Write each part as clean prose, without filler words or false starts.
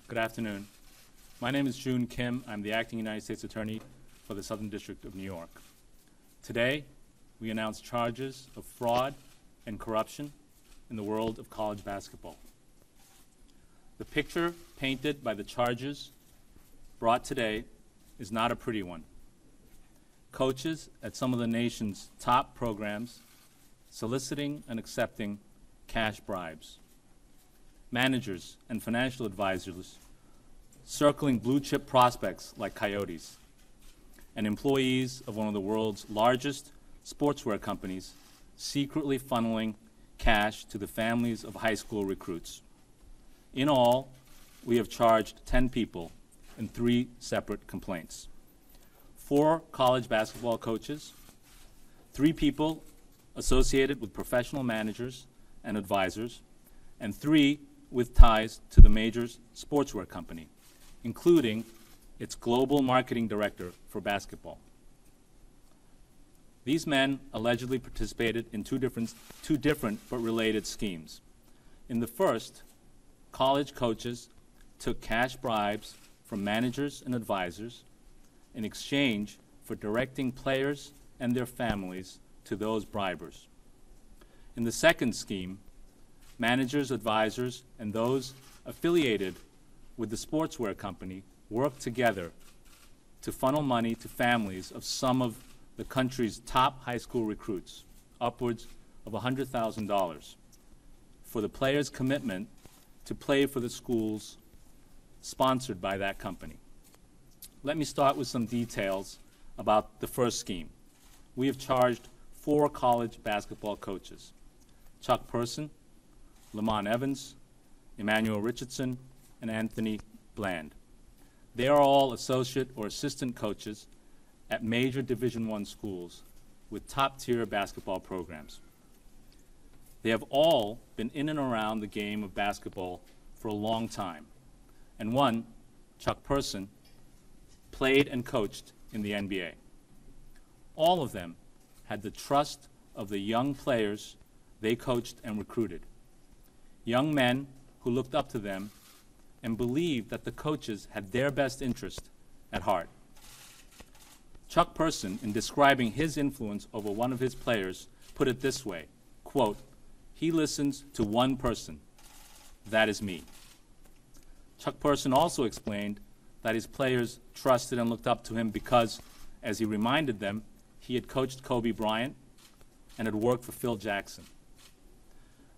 Good afternoon. My name is Jun Kim. I'm the acting United States Attorney for the Southern District of New York. Today, we announce charges of fraud and corruption in the world of college basketball. The picture painted by the charges brought today is not a pretty one. Coaches at some of the nation's top programs soliciting and accepting cash bribes. Managers and financial advisors circling blue chip prospects like coyotes, and employees of one of the world's largest sportswear companies secretly funneling cash to the families of high school recruits. In all, we have charged 10 people in 3 separate complaints. 4 college basketball coaches, 3 people associated with professional managers and advisors, and 3 with ties to the major sportswear company, including its global marketing director for basketball. These men allegedly participated in two different but related schemes. In the first, college coaches took cash bribes from managers and advisors in exchange for directing players and their families to those bribers. In the second scheme, managers, advisors, and those affiliated with the sportswear company worked together to funnel money to families of some of the country's top high school recruits, upwards of $100,000, for the players' commitment to play for the schools sponsored by that company. Let me start with some details about the first scheme. We have charged 4 college basketball coaches: Chuck Person, Lamont Evans, Emmanuel Richardson, and Anthony Bland. They are all associate or assistant coaches at major Division I schools with top-tier basketball programs. They have all been in and around the game of basketball for a long time, and one, Chuck Person, played and coached in the NBA. All of them had the trust of the young players they coached and recruited, young men who looked up to them and believed that the coaches had their best interest at heart. Chuck Person, in describing his influence over one of his players, put it this way, quote, "He listens to one person. That is me." Chuck Person also explained that his players trusted and looked up to him because, as he reminded them, he had coached Kobe Bryant and had worked for Phil Jackson.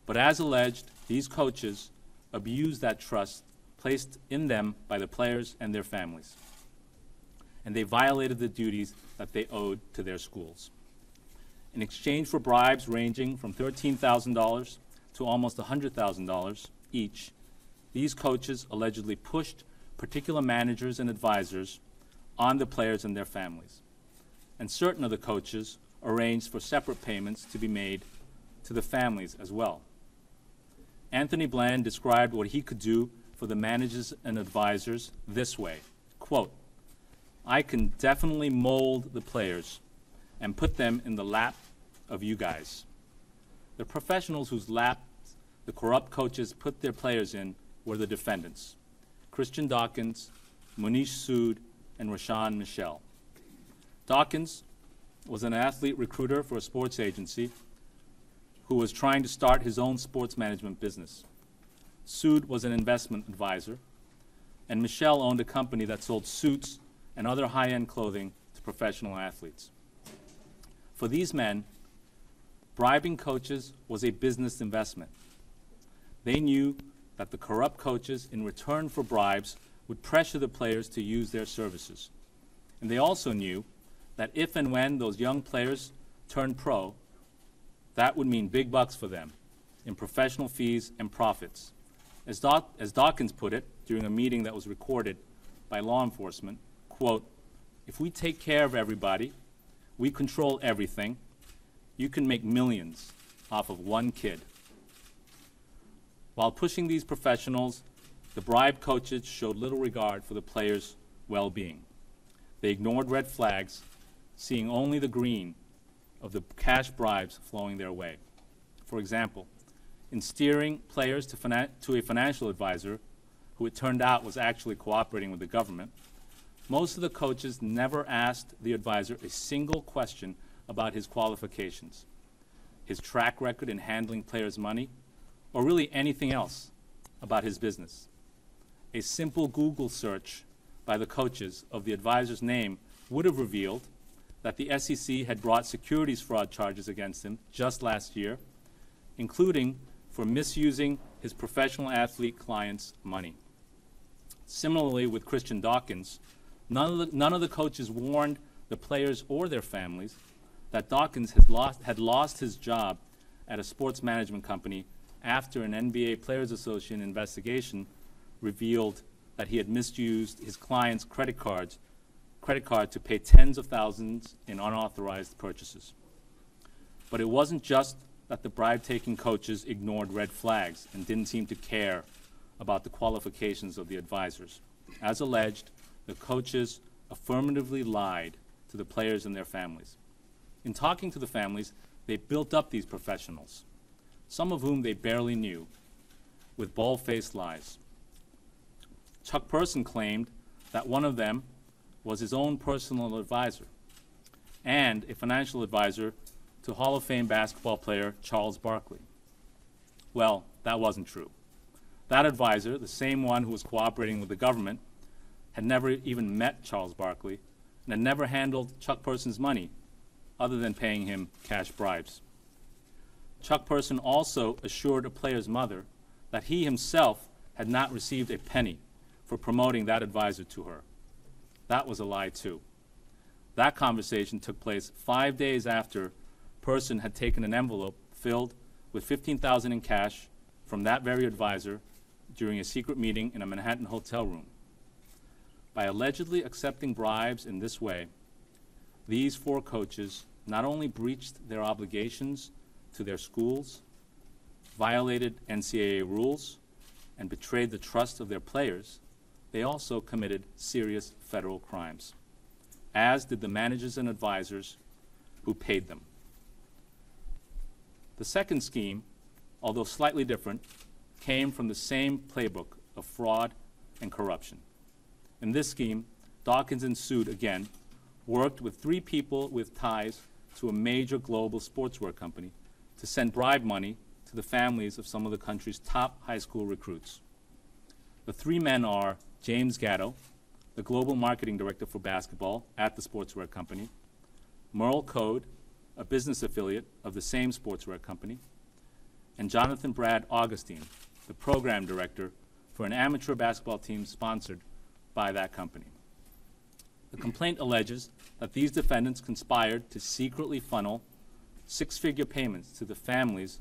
But as alleged, these coaches abused that trust placed in them by the players and their families, and they violated the duties that they owed to their schools. In exchange for bribes ranging from $13,000 to almost $100,000 each, these coaches allegedly pushed particular managers and advisors on the players and their families. And certain of the coaches arranged for separate payments to be made to the families as well. Anthony Bland described what he could do for the managers and advisors this way, quote, "I can definitely mold the players and put them in the lap of you guys." The professionals whose lap the corrupt coaches put their players in were the defendants: Christian Dawkins, Munish Sood, and Rashawn Michelle. Dawkins was an athlete recruiter for a sports agency who was trying to start his own sports management business. Sood was an investment advisor, and Michelle owned a company that sold suits and other high-end clothing to professional athletes. For these men, bribing coaches was a business investment. They knew that the corrupt coaches, in return for bribes, would pressure the players to use their services. And they also knew that if and when those young players turned pro, that would mean big bucks for them in professional fees and profits. As Dawkins put it during a meeting that was recorded by law enforcement, quote, "If we take care of everybody, we control everything, you can make millions off of one kid." While pushing these professionals, the bribe coaches showed little regard for the players' well-being. They ignored red flags, seeing only the green of the cash bribes flowing their way. For example, in steering players to a financial advisor who it turned out was actually cooperating with the government, most of the coaches never asked the advisor a single question about his qualifications, his track record in handling players' money, or really anything else about his business. A simple Google search by the coaches of the advisor's name would have revealed that the SEC had brought securities fraud charges against him just last year, including for misusing his professional athlete clients' money. Similarly, with Christian Dawkins, none of the coaches warned the players or their families that Dawkins had lost his job at a sports management company after an NBA Players Association investigation revealed that he had misused his clients' credit card to pay tens of thousands in unauthorized purchases. But it wasn't just that the bribe-taking coaches ignored red flags and didn't seem to care about the qualifications of the advisors. As alleged, the coaches affirmatively lied to the players and their families. In talking to the families, they built up these professionals, some of whom they barely knew, with bald-faced lies. Chuck Person claimed that one of them was his own personal advisor and a financial advisor to Hall of Fame basketball player Charles Barkley. Well, that wasn't true. That advisor, the same one who was cooperating with the government, had never even met Charles Barkley and had never handled Chuck Person's money other than paying him cash bribes. Chuck Person also assured a player's mother that he himself had not received a penny for promoting that advisor to her. That was a lie, too. That conversation took place 5 days after Person had taken an envelope filled with $15,000 in cash from that very advisor during a secret meeting in a Manhattan hotel room. By allegedly accepting bribes in this way, these four coaches not only breached their obligations to their schools, violated NCAA rules, and betrayed the trust of their players, they also committed serious federal crimes, as did the managers and advisors who paid them. The second scheme, although slightly different, came from the same playbook of fraud and corruption. In this scheme, Dawkins and Sood, again, worked with three people with ties to a major global sportswear company to send bribe money to the families of some of the country's top high school recruits. The three men are James Gatto, the global marketing director for basketball at the sportswear company, Merle Code, a business affiliate of the same sportswear company, and Jonathan Brad Augustine, the program director for an amateur basketball team sponsored by that company. The complaint alleges that these defendants conspired to secretly funnel six-figure payments to the families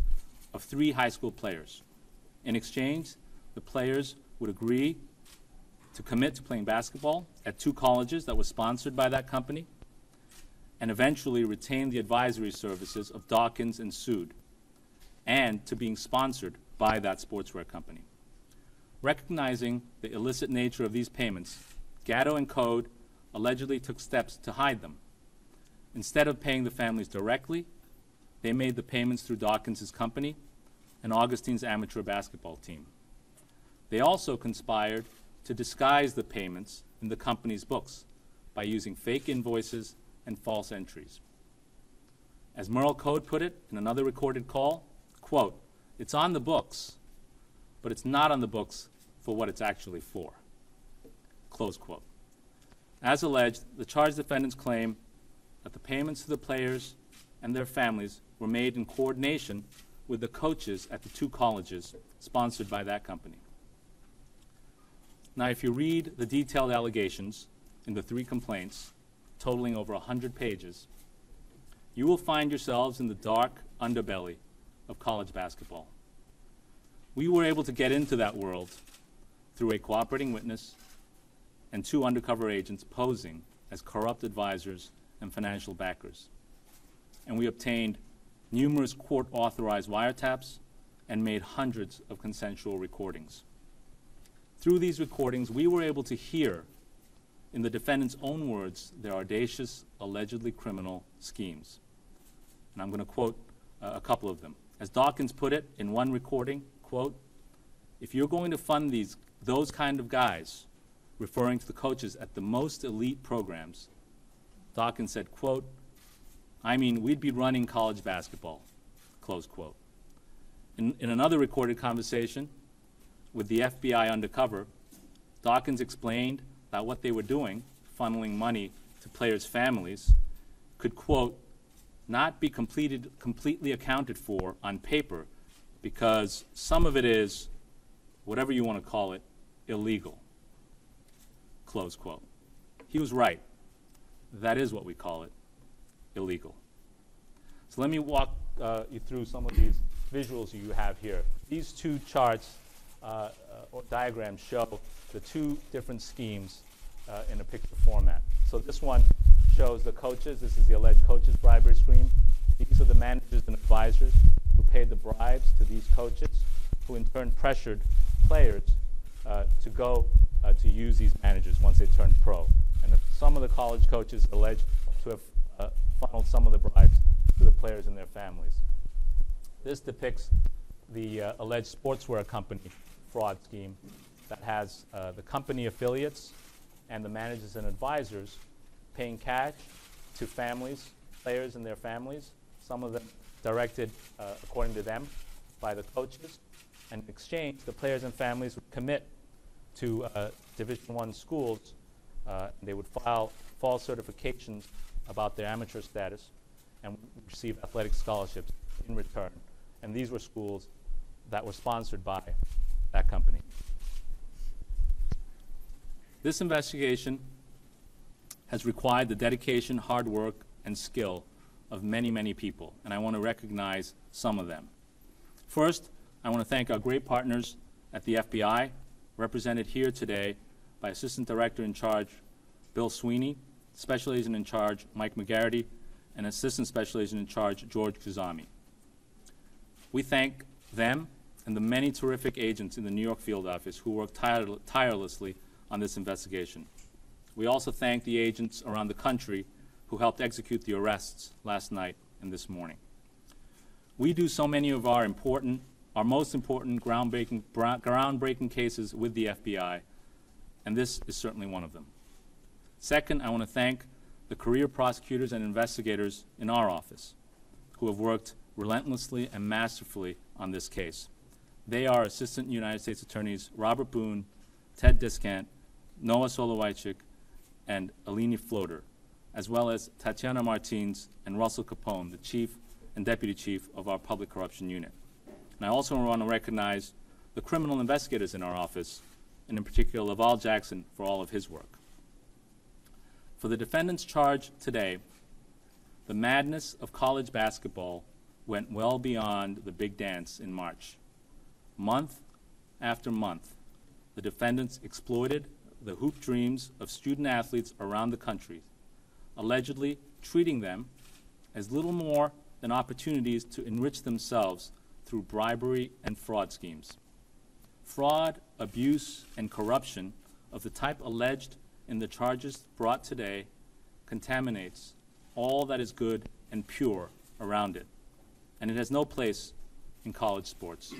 of three high school players. In exchange, the players would agree to commit to playing basketball at two colleges that were sponsored by that company and eventually retain the advisory services of Dawkins and Sood and to being sponsored by that sportswear company. Recognizing the illicit nature of these payments, Gatto and Code allegedly took steps to hide them. Instead of paying the families directly, they made the payments through Dawkins' company and Augustine's amateur basketball team. They also conspired to disguise the payments in the company's books by using fake invoices and false entries. As Merle Code put it in another recorded call, quote, "It's on the books, but it's not on the books for what it's actually for," close quote. As alleged, the charged defendants claim that the payments to the players and their families were made in coordination with the coaches at the two colleges sponsored by that company. Now, if you read the detailed allegations in the three complaints, totaling over 100 pages, you will find yourselves in the dark underbelly of college basketball. We were able to get into that world through a cooperating witness and two undercover agents posing as corrupt advisors and financial backers. And we obtained numerous court-authorized wiretaps and made hundreds of consensual recordings. Through these recordings, we were able to hear, in the defendant's own words, their audacious, allegedly criminal schemes. And I'm going to quote a couple of them. As Dawkins put it in one recording, quote, if you're going to fund those kind of guys, referring to the coaches at the most elite programs, Dawkins said, quote, I mean, we'd be running college basketball, close quote. In another recorded conversation with the FBI undercover, Dawkins explained that what they were doing, funneling money to players' families, could, quote, not be completely accounted for on paper because some of it is, whatever you want to call it, illegal, close quote. He was right. That is what we call it, illegal. So let me walk you through some of these visuals you have here. These two charts or diagrams show the two different schemes in a picture format. So this one shows the coaches. This is the alleged coaches bribery scheme. These are the managers and advisors who paid the bribes to these coaches, who in turn pressured players to go to use these managers once they turned pro. And some of the college coaches are alleged to have funneled some of the bribes to the players and their families. This depicts the alleged sportswear company fraud scheme that has the company affiliates and the managers and advisors paying cash to families, players and their families, some of them directed, according to them, by the coaches. And in exchange, the players and families would commit to Division I schools. They would file false certifications about their amateur status and receive athletic scholarships in return. And these were schools that were sponsored by that company. This investigation has required the dedication, hard work, and skill of many, many people, and I want to recognize some of them. First, I want to thank our great partners at the FBI, represented here today by Assistant Director in Charge Bill Sweeney, Special Agent in Charge Mike McGarity, and Assistant Special Agent in Charge George Kuzami. We thank them and the many terrific agents in the New York field office who worked tirelessly on this investigation. We also thank the agents around the country who helped execute the arrests last night and this morning. We do so many of our most important groundbreaking cases with the FBI, and this is certainly one of them. Second, I want to thank the career prosecutors and investigators in our office who have worked relentlessly and masterfully on this case. They are Assistant United States Attorneys Robert Boone, Ted Discant, Noah Solowychik, and Alini Floater, as well as Tatiana Martins and Russell Capone, the Chief and Deputy Chief of our Public Corruption Unit. And I also want to recognize the criminal investigators in our office, and in particular Laval Jackson for all of his work. For the defendants charged today, the madness of college basketball went well beyond the big dance in March. Month after month, the defendants exploited the hoop dreams of student athletes around the country, allegedly treating them as little more than opportunities to enrich themselves through bribery and fraud schemes. Fraud, abuse, and corruption of the type alleged in the charges brought today contaminates all that is good and pure around it, and it has no place in college sports.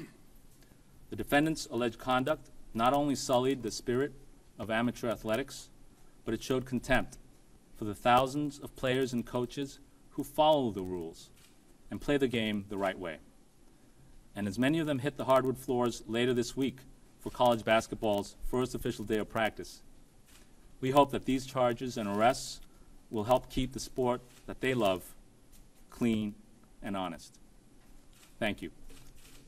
The defendants' alleged conduct not only sullied the spirit of amateur athletics, but it showed contempt for the thousands of players and coaches who follow the rules and play the game the right way. And as many of them hit the hardwood floors later this week for college basketball's first official day of practice, we hope that these charges and arrests will help keep the sport that they love clean and honest. Thank you.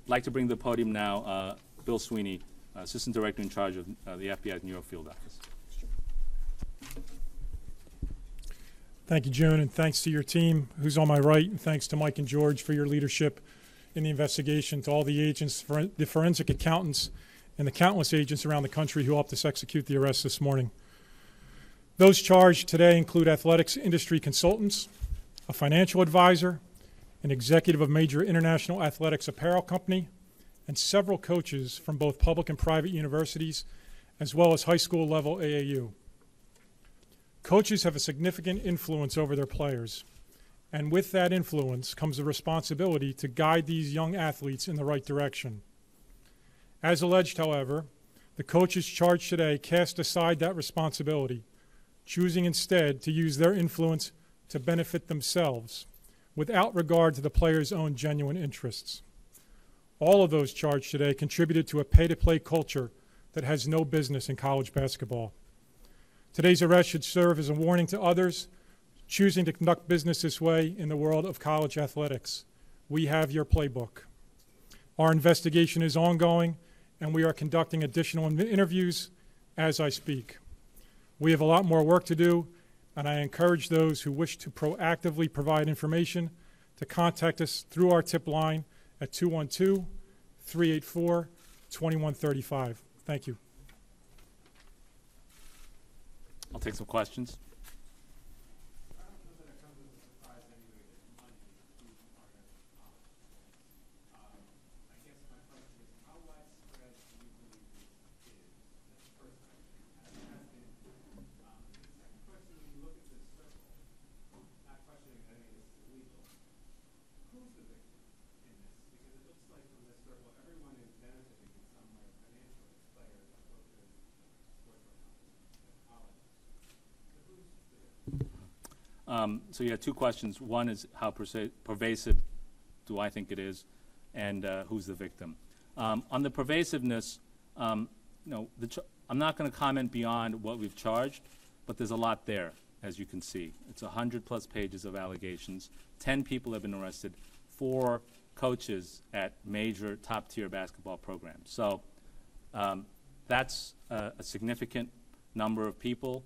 I'd like to bring to the podium now Bill Sweeney, Assistant Director in Charge of the FBI's New York Field Office. Thank you, June, and thanks to your team who's on my right, and thanks to Mike and George for your leadership in the investigation, to all the agents, the forensic accountants, and the countless agents around the country who helped us execute the arrest this morning. Those charged today include athletics industry consultants, a financial advisor, an executive of major international athletics apparel company, and several coaches from both public and private universities, as well as high school level AAU. Coaches have a significant influence over their players, and with that influence comes the responsibility to guide these young athletes in the right direction. As alleged, however, the coaches charged today cast aside that responsibility, choosing instead to use their influence to benefit themselves without regard to the players' own genuine interests. All of those charged today contributed to a pay-to-play culture that has no business in college basketball. Today's arrest should serve as a warning to others choosing to conduct business this way in the world of college athletics. We have your playbook. Our investigation is ongoing, and we are conducting additional interviews as I speak. We have a lot more work to do, and I encourage those who wish to proactively provide information to contact us through our tip line at 212-384-2135. Thank you. I'll take some questions. So you had two questions. One is how pervasive do I think it is, and who's the victim. On the pervasiveness, I'm not going to comment beyond what we've charged, but there's a lot there, as you can see. It's 100+ pages of allegations. 10 people have been arrested, 4 coaches at major top-tier basketball programs. So that's a significant number of people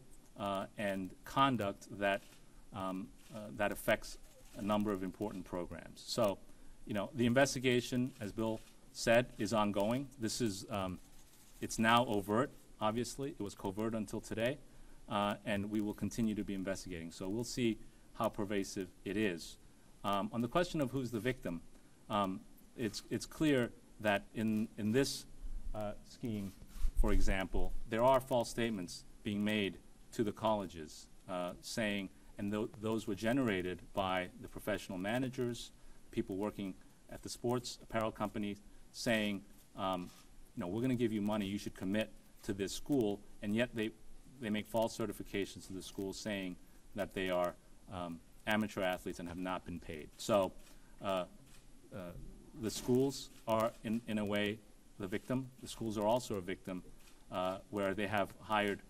and conduct that that affects a number of important programs. So, the investigation, as Bill said, is ongoing. This is, it's now overt, obviously. It was covert until today, and we will continue to be investigating. So we'll see how pervasive it is. On the question of who's the victim, it's clear that in this scheme, for example, there are false statements being made to the colleges saying, and those were generated by the professional managers, people working at the sports apparel companies, saying, we're going to give you money, you should commit to this school, and yet they make false certifications to the school saying that they are amateur athletes and have not been paid. So the schools are, in a way, the victim. The schools are also a victim where they have hired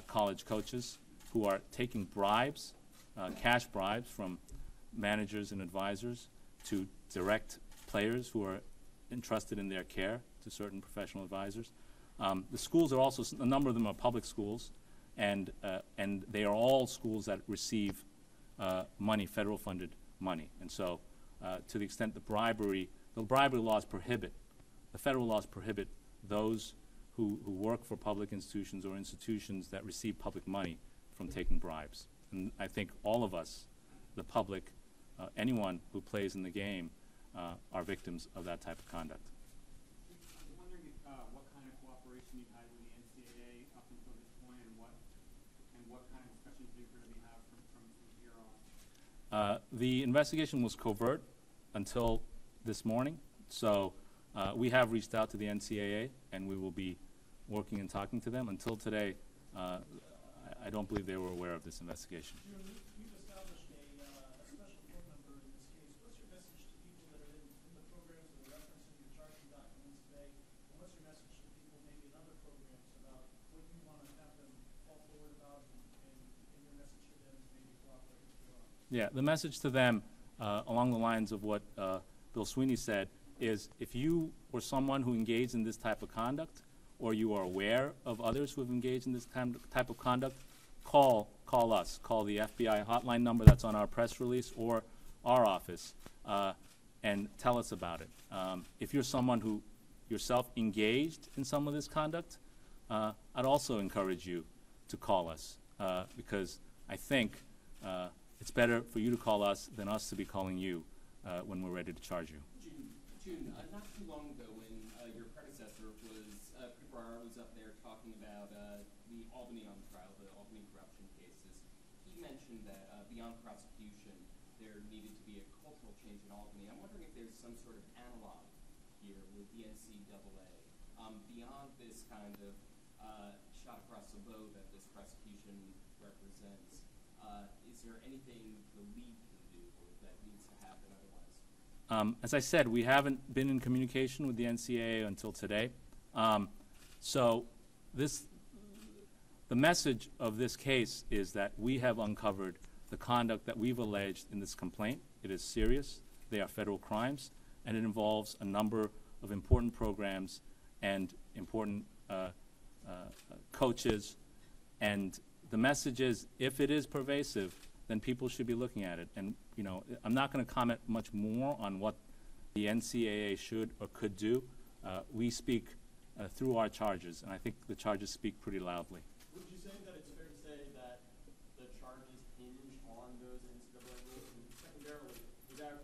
college coaches who are taking bribes, cash bribes from managers and advisors to direct players who are entrusted in their care to certain professional advisors. The schools are also, a number of them are public schools, and they are all schools that receive money, federal funded money. And so to the extent the bribery laws prohibit, the federal laws prohibit those who work for public institutions or institutions that receive public money from taking bribes. And I think all of us, the public, anyone who plays in the game, are victims of that type of conduct. I'm wondering what kind of cooperation you've had with the NCAA up until this point, and what kind of discussions you're going to have from here on. The investigation was covert until this morning, so we have reached out to the NCAA, and we will be working and talking to them. Until today, I don't believe they were aware of this investigation. You've established a special phone number in this case. What's your message to people that are in the programs that are referencing your charging documents today? And what's your message to people maybe in other programs about what you want to have them fall forward about, and your message to them is maybe cooperate as well? Yeah, the message to them, along the lines of what Bill Sweeney said, is if you were someone who engaged in this type of conduct, or you are aware of others who have engaged in this type of conduct, call us. Call the FBI hotline number that's on our press release or our office and tell us about it. If you're someone who yourself engaged in some of this conduct, I'd also encourage you to call us because I think it's better for you to call us than us to be calling you when we're ready to charge you. June, not too long ago when your predecessor was, Cabral was up there talking about the Albany on trial, the Albany corruption cases, he mentioned that beyond prosecution, there needed to be a cultural change in Albany. I'm wondering if there's some sort of analog here with the NCAA Beyond this kind of shot across the bow that this prosecution represents, is there anything the league can do or that needs to happen otherwise? As I said, we haven't been in communication with the NCAA until today. So the message of this case is that we have uncovered the conduct that we've alleged in this complaint. It is serious. They are federal crimes, and it involves a number of important programs and important coaches. And the message is, if it is pervasive, then people should be looking at it. And I'm not going to comment much more on what the NCAA should or could do. We speak through our charges, and I think the charges speak pretty loudly. Would you say that it's fair to say that the charges hinge on those NCAA rules? And secondarily, without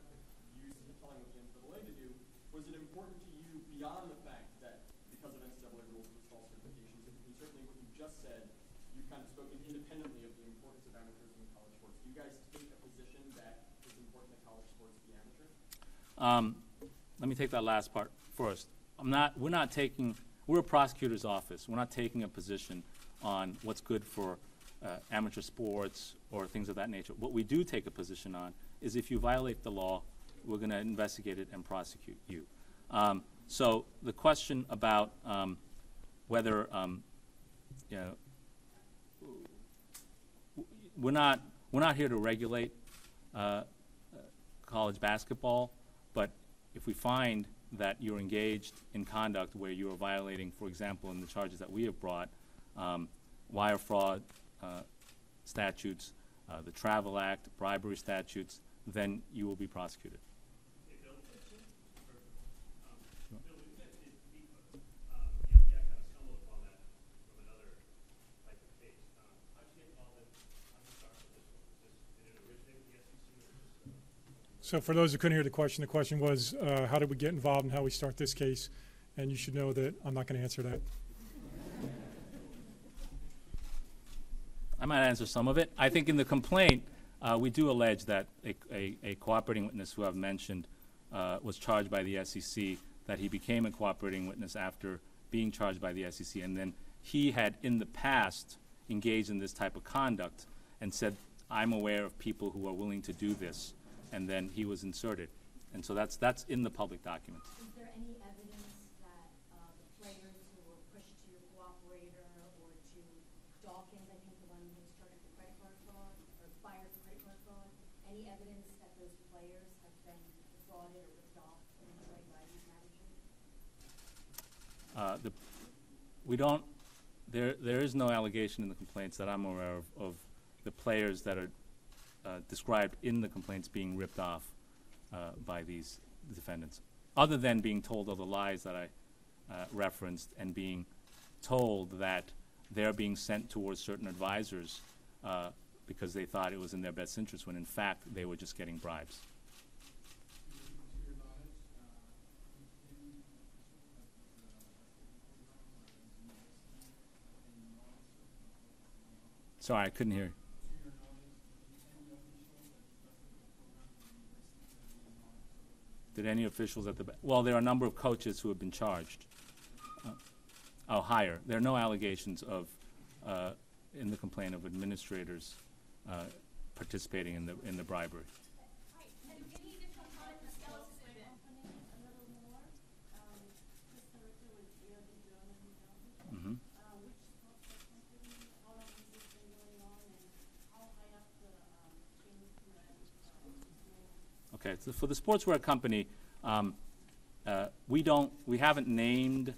you telling what the NCAA to do, was it important to you beyond the fact that because of NCAA rules with false certifications, and certainly what you just said, you've kind of spoken independently of the importance of amateurs in college sports. Do you guys take a position that it's important that college sports be amateur? Let me take that last part first. We're a prosecutor's office. We're not taking a position on what's good for amateur sports or things of that nature. What we do take a position on is if you violate the law, we're going to investigate it and prosecute you. So the question about whether we're not here to regulate college basketball, but if we find that you're engaged in conduct where you are violating, for example, in the charges that we have brought, wire fraud statutes, the Travel Act, bribery statutes, then you will be prosecuted. Hey, Bill, Bill, when you guys did FIFA, the FBI kind of stumbled upon that from another type of case. How'd you get involved in the start of this one? Did it originate with the SEC or just? So for those who couldn't hear the question was, how did we get involved and how we start this case? And you should know that I'm not going to answer that. I might answer some of it. I think in the complaint, we do allege that a cooperating witness who I've mentioned was charged by the SEC, that he became a cooperating witness after being charged by the SEC, and then he had in the past engaged in this type of conduct and said, I'm aware of people who are willing to do this, and then he was inserted. And so that's in the public documents. Is there any evidence that the players who were pushed to cooperator or to Dawkins, I think the one who was charged with credit card fraud or fired for credit card fraud, any evidence that those players have been defrauded or ripped off in any way by these managers? There is no allegation in the complaints that I'm aware of the players that are described in the complaints being ripped off by these defendants, other than being told all the lies that I referenced and being told that they're being sent towards certain advisors because they thought it was in their best interest, when in fact they were just getting bribes. Sorry, I couldn't hear you. Did any officials at the well, there are a number of coaches who have been charged. Higher. There are no allegations of in the complaint of administrators participating in the bribery. Mm-hmm. Okay, so for the sportswear company, we haven't named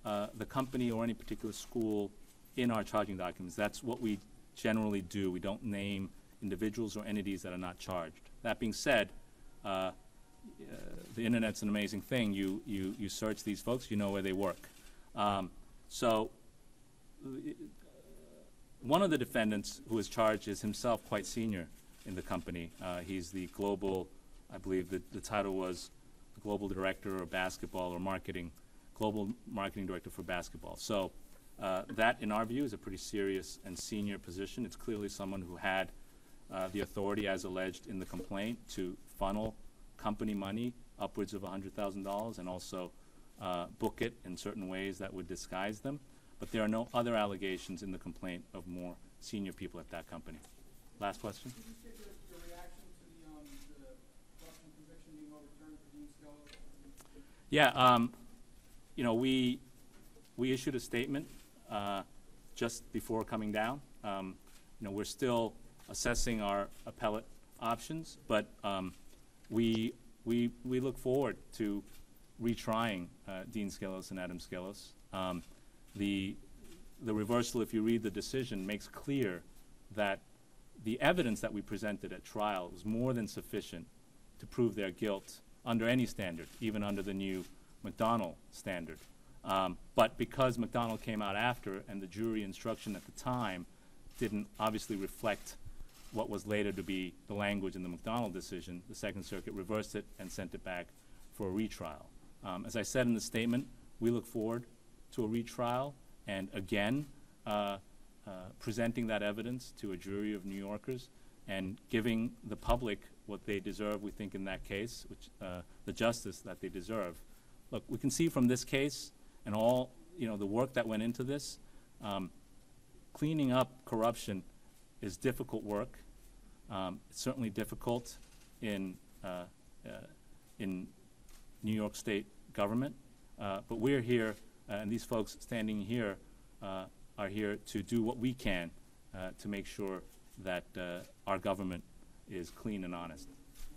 the company or any particular school in our charging documents. That's what we generally do. We don't name individuals or entities that are not charged. That being said, the internet's an amazing thing. You search these folks, you know where they work. So one of the defendants who is charged is himself quite senior in the company. He's the global, I believe the title was the global director of basketball or marketing, global marketing director for basketball. So that, in our view, is a pretty serious and senior position. It's clearly someone who had the authority, as alleged in the complaint, to funnel company money upwards of $100,000 and also book it in certain ways that would disguise them. But there are no other allegations in the complaint of more senior people at that company. Last question? Could you state your reaction to the corruption conviction being overturned for Dean Skelos? Yeah, you know, we issued a statement just before coming down. You know, we're still assessing our appellate options, but we look forward to retrying Dean Skelos and Adam Skelos. The reversal, if you read the decision, makes clear that the evidence that we presented at trial was more than sufficient to prove their guilt under any standard, even under the new McDonnell standard. But because McDonnell came out after and the jury instruction at the time didn't obviously reflect what was later to be the language in the McDonnell decision, the Second Circuit reversed it and sent it back for a retrial. As I said in the statement, we look forward to a retrial and again presenting that evidence to a jury of New Yorkers and giving the public what they deserve, we think, in that case, which the justice that they deserve. Look, we can see from this case and all, you know, the work that went into this, cleaning up corruption is difficult work. It's certainly difficult in New York State government, but we're here, and these folks standing here are here to do what we can to make sure that our government is clean and honest.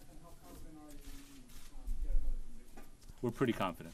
And how confident are you you can get another conviction? We're pretty confident.